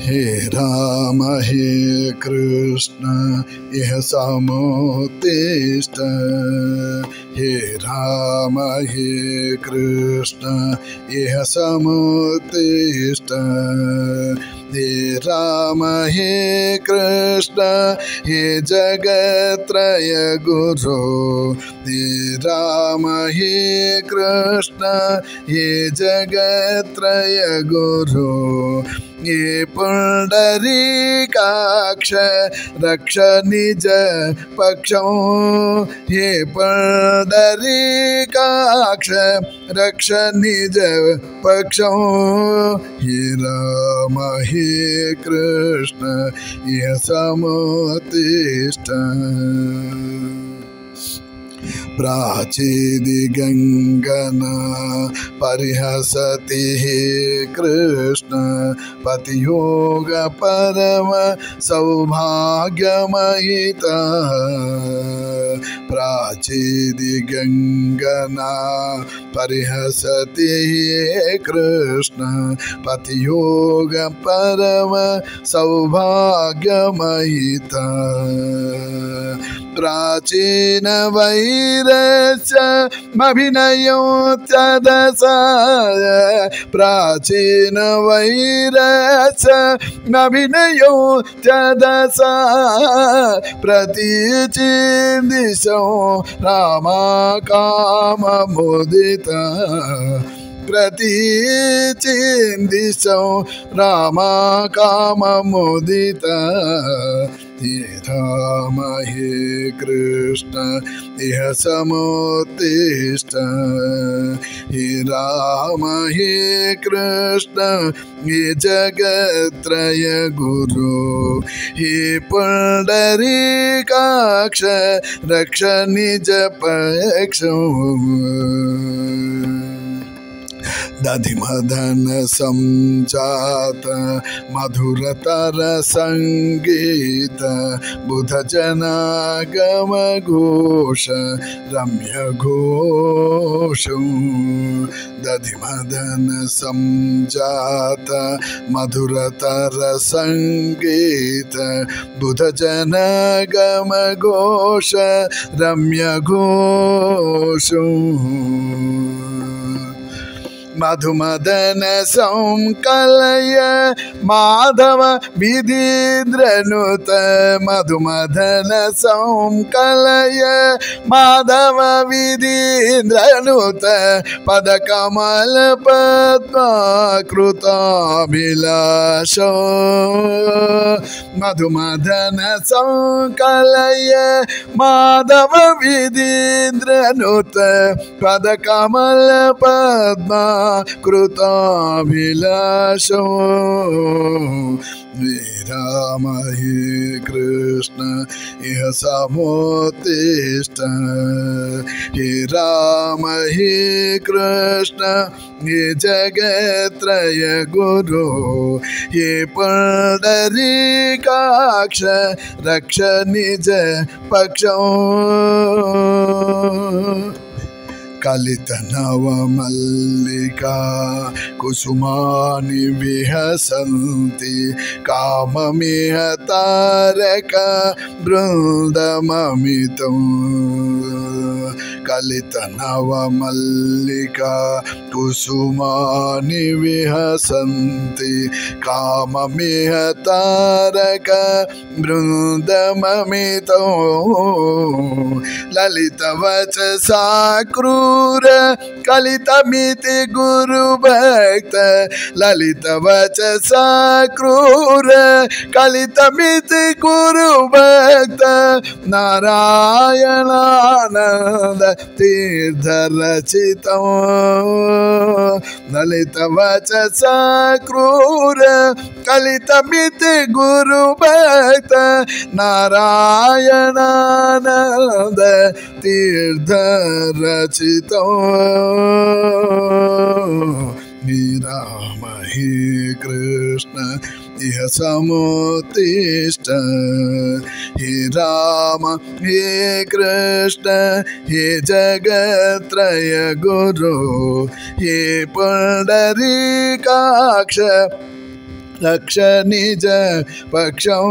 हे राम हे कृष्ण इह समुत्तिष्ठ हे राम हे कृष्ण इह समुत्तिष्ठ हे राम हे कृष्ण हे जगत्रय गुरु हे राम हे कृष्ण हे जगत्रय गुरु ये पुंडरीकाक्ष रक्ष निज पक्षों ये पुंडरीकाक्ष रक्ष निज पक्षों हे राम हे कृष्ण ये समुत्तिष्ठ प्राचीदिगंगना परिहसति हे कृष्ण पतियोग परम सौभाग्यमयिता प्राचीदिगंगना परिहसति हे कृष्ण पतियोग परम सौभाग्यमयिता प्राचीन वैरस्य अभिनयोत्यदसाय प्राचीन वैरस्य अभिनयोत्यदसा प्रतीचिदिशो रामा काममुदिता प्रतीचिदिशो रामा काममुदिता हे राम हे कृष्ण इह समुत्तिष्ठ हे राम हे कृष्ण ये जगत्रय गुरु हे पुंडरीकाक्ष रक्ष निज पक्षों दधिमदन संजात मधुरतर संगीत बुध जनागम घोष रम्य घोष दधिमदन संजात मधुरतर संगीत बुध जनागम घोष रम्य घोष मधुमदन संकलय माधव विधीन्द्रनुत मधुमदन संकलय माधव विधीन्द्रनुत पदकमल पद्माकृताभिलाषो मधुमदन संकलय माधव विधीन्द्रनुत पदकमल पद्मा कृताभिलाषो हे राम हे कृष्ण इह समुत्तिष्ठ हे राम हे कृष्ण ये जगत्रय गुरु ये पुंडरीकाक्ष रक्ष निज पक्षों कलित नव मल्लिका कुसुमानि विहसन्ति काममिह तारक बृन्दममितं कलित नव मल्लिका कुसुमानि विहसन्ति काममिह तारक बृन्दममितं ललित वचसा क्रूर कलितमिति गुरु भक्त ललित वचसा क्रूर कलितमिति गुरु भक्त नारायणानंद तीर्थ रचितं ललित वचसा क्रूर कलितमिति गुरु भक्त नारायणानंद तीर्थ रचितो हे राम हे कृष्ण इह समुत्तिष्ठ हे राम हे कृष्ण हे जगत्रय गुरु हे पुंडरीकाक्ष रक्ष निज पक्षं